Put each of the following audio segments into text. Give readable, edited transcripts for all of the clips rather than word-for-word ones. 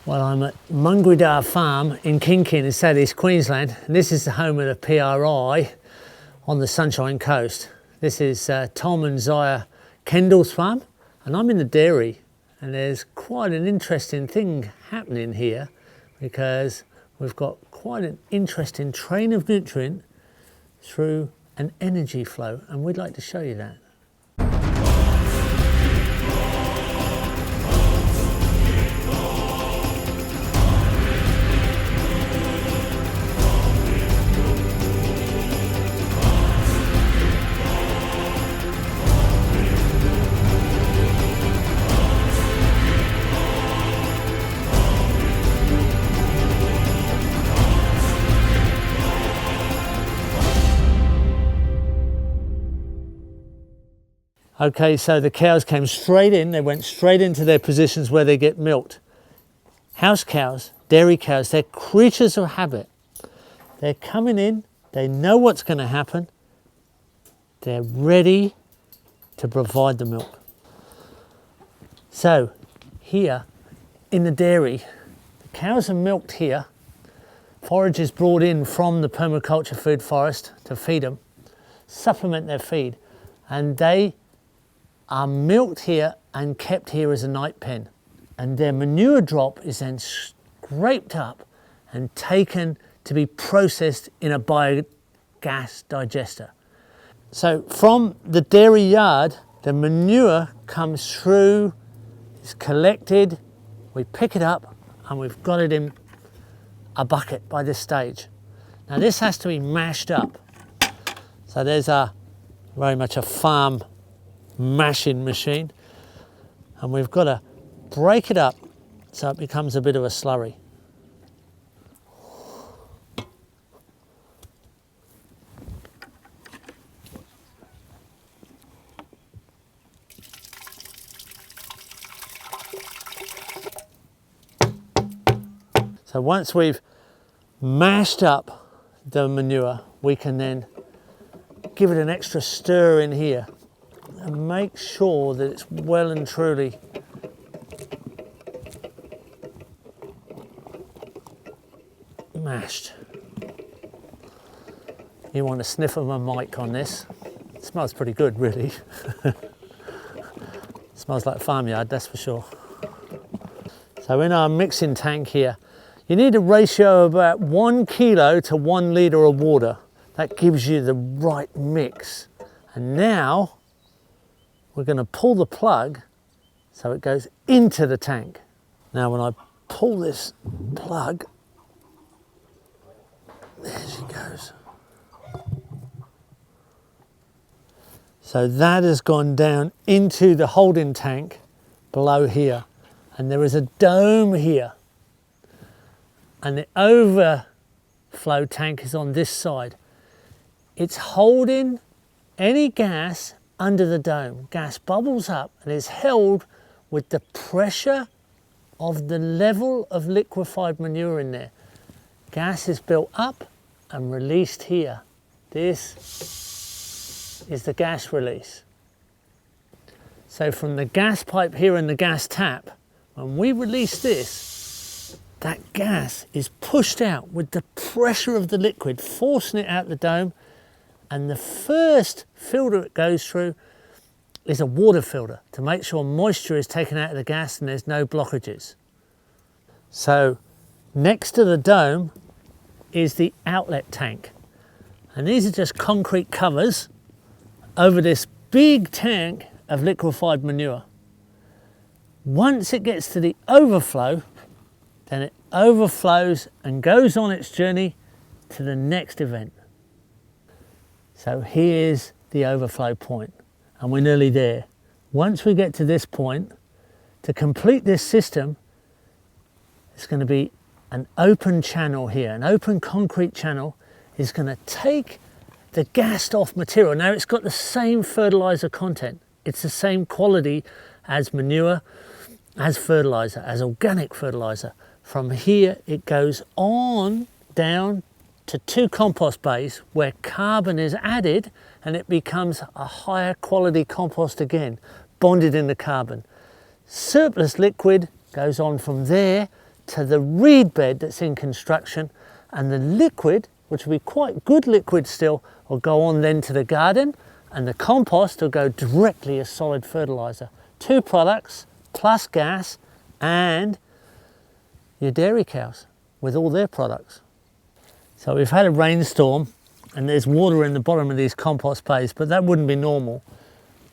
Well, I'm at Mungridar Farm in Kinkin in South East Queensland, and this is the home of the PRI on the Sunshine Coast. This is Tom and Zaya Kendall's farm, and I'm in the dairy, and there's quite an interesting thing happening here because we've got quite an interesting train of nutrient through an energy flow, and we'd like to show you that. Okay, so the cows came straight in, they went straight into their positions where they get milked. House cows, dairy cows, they're creatures of habit. They're coming in, they know what's going to happen, they're ready to provide the milk. So here in the dairy, the cows are milked here, forage is brought in from the permaculture food forest to feed them, supplement their feed, and they are milked here and kept here as a night pen, and their manure drop is then scraped up and taken to be processed in a biogas digester. So from the dairy yard, the manure comes through, is collected, we pick it up, and we've got it in a bucket by this stage. Now this has to be mashed up. So there's very much a farm mashing machine, and we've got to break it up so it becomes a bit of a slurry. So once we've mashed up the manure, we can then give it an extra stir in here and make sure that it's well and truly mashed. You want to sniff of a mic on this. It smells pretty good, really. Smells like farmyard, that's for sure. So in our mixing tank here, you need a ratio of about 1 kilo to 1 litre of water. That gives you the right mix. And now we're going to pull the plug so it goes into the tank. Now when I pull this plug, there she goes. So that has gone down into the holding tank below here, and there is a dome here, and the overflow tank is on this side. It's holding any gas under the dome. Gas bubbles up and is held with the pressure of the level of liquefied manure in there. Gas is built up and released here. This is the gas release. So from the gas pipe here and the gas tap, when we release this, that gas is pushed out with the pressure of the liquid, forcing it out the dome. And the first filter it goes through is a water filter to make sure moisture is taken out of the gas and there's no blockages. So next to the dome is the outlet tank. And these are just concrete covers over this big tank of liquefied manure. Once it gets to the overflow, then it overflows and goes on its journey to the next event. So here's the overflow point, and we're nearly there. Once we get to this point, to complete this system, it's going to be an open channel here. An open concrete channel is going to take the gassed off material. Now it's got the same fertilizer content. It's the same quality as manure, as fertilizer, as organic fertilizer. From here, it goes on down to 2 compost bays where carbon is added and it becomes a higher quality compost again, bonded in the carbon. Surplus liquid goes on from there to the reed bed that's in construction, and the liquid, which will be quite good liquid still, will go on then to the garden, and the compost will go directly as solid fertiliser. 2 products plus gas and your dairy cows with all their products. So we've had a rainstorm and there's water in the bottom of these compost bays, but that wouldn't be normal.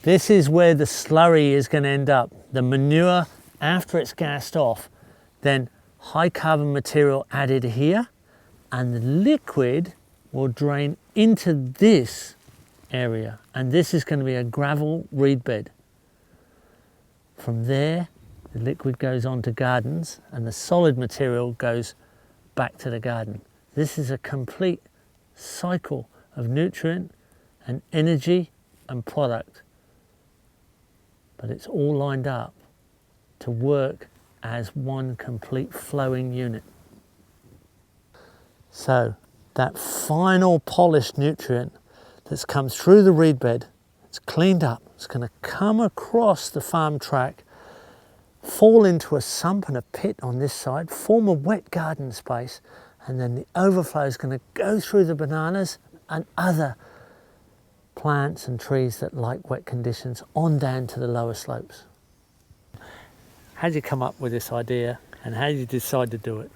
This is where the slurry is going to end up. The manure, after it's gassed off, then high carbon material added here, and the liquid will drain into this area, and this is going to be a gravel reed bed. From there, the liquid goes on to gardens and the solid material goes back to the garden. This is a complete cycle of nutrient and energy and product, but it's all lined up to work as one complete flowing unit. So that final polished nutrient that's come through the reed bed, it's cleaned up, it's going to come across the farm track, fall into a sump and a pit on this side, form a wet garden space, and then the overflow is going to go through the bananas and other plants and trees that like wet conditions on down to the lower slopes. How did you come up with this idea and how did you decide to do it?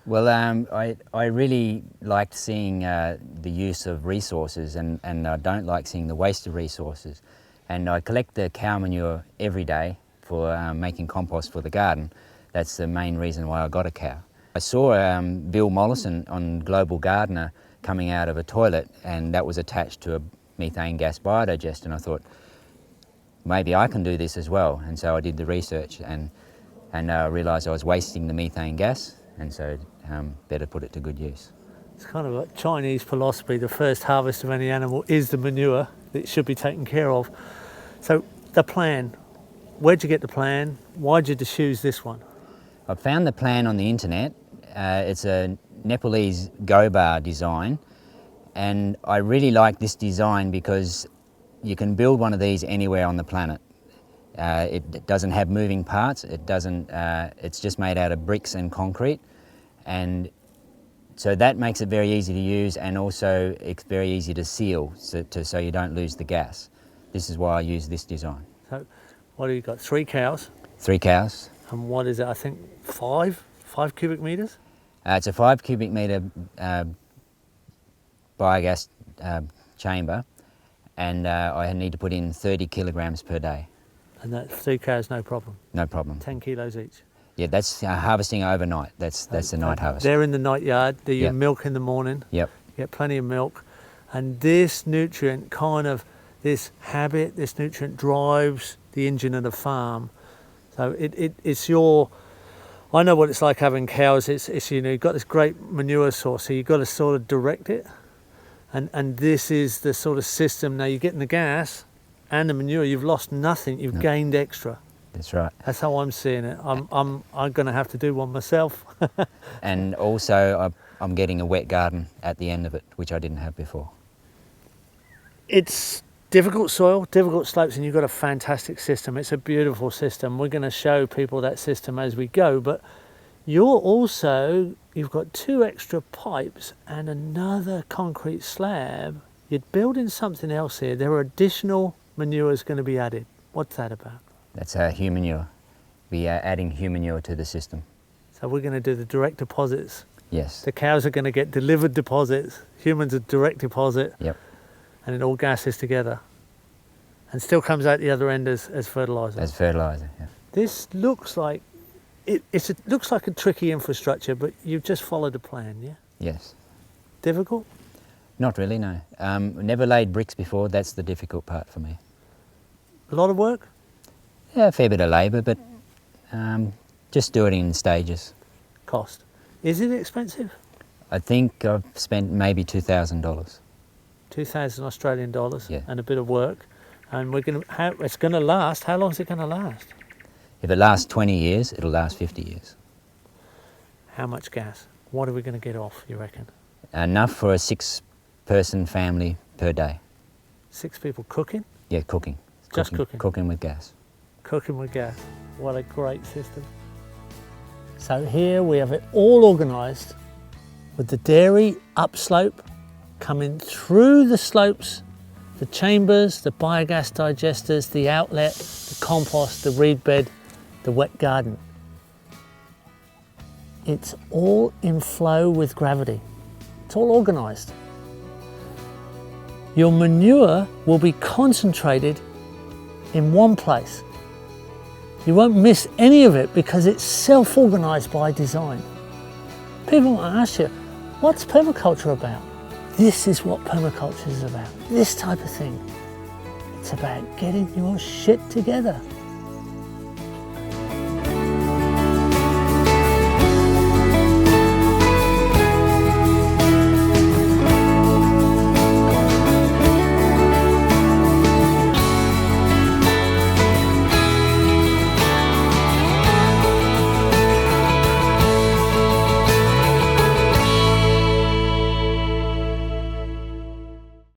Well, I really liked seeing the use of resources, and I don't like seeing the waste of resources. And I collect the cow manure every day for making compost for the garden. That's the main reason why I got a cow. I saw Bill Mollison on Global Gardener coming out of a toilet, and that was attached to a methane gas biodigester, and I thought, maybe I can do this as well. And so I did the research and realised I was wasting the methane gas, and so better put it to good use. It's kind of like Chinese philosophy, the first harvest of any animal is the manure that should be taken care of. So the plan, where'd you get the plan? Why'd you choose this one? I found the plan on the internet. It's a Nepalese go bar design, and I really like this design because you can build one of these anywhere on the planet. It doesn't have moving parts, it's just made out of bricks and concrete, and so that makes it very easy to use, and also it's very easy to seal so you don't lose the gas. This is why I use this design. So what have you got, 3 cows? 3 cows. And what is it, I think 5 cubic metres? It's a 5 cubic metre biogas chamber, and I need to put in 30 kilograms per day. And that's 3 cows, no problem? No problem. 10 kilos each? Yeah, that's harvesting overnight. That's the night harvest. They're in the night yard, do you milk in the morning? Yep. You get plenty of milk. And this nutrient this nutrient drives the engine of the farm. So it's I know what it's like having cows. It's you've got this great manure source, so you've got to sort of direct it. And this is the sort of system. Now you're getting the gas and the manure, you've lost nothing, you've gained extra. That's right. That's how I'm seeing it. I'm going to have to do one myself. And also I'm getting a wet garden at the end of it, which I didn't have before. It's difficult soil, difficult slopes, and you've got a fantastic system. It's a beautiful system. We're going to show people that system as we go, but you've got 2 extra pipes and another concrete slab. You're building something else here. There are additional manures going to be added. What's that about? That's human manure. We are adding human manure to the system. So we're going to do the direct deposits. Yes. The cows are going to get delivered deposits. Humans are direct deposit. Yep. And it all gasses together. And still comes out the other end as fertiliser. As fertiliser, yeah. This looks like it looks like a tricky infrastructure, but you've just followed a plan, yeah? Yes. Difficult? Not really, no. Never laid bricks before. That's the difficult part for me. A lot of work? Yeah, a fair bit of labour, but just do it in stages. Cost. Is it expensive? I think I've spent maybe $2,000. 2,000 Australian dollars, yeah. And a bit of work. And it's going to last. How long is it going to last? If it lasts 20 years, it'll last 50 years. How much gas? What are we going to get off, you reckon? Enough for a 6-person family per day. 6 people cooking? Yeah, cooking. Just cooking? Cooking with gas. Cooking with gas. What a great system. So here we have it all organised with the dairy upslope coming through the slopes, the chambers, the biogas digesters, the outlet, the compost, the reed bed, the wet garden. It's all in flow with gravity. It's all organised. Your manure will be concentrated in one place. You won't miss any of it because it's self-organised by design. People might ask you, what's permaculture about? This is what permaculture is about. This type of thing. It's about getting your shit together.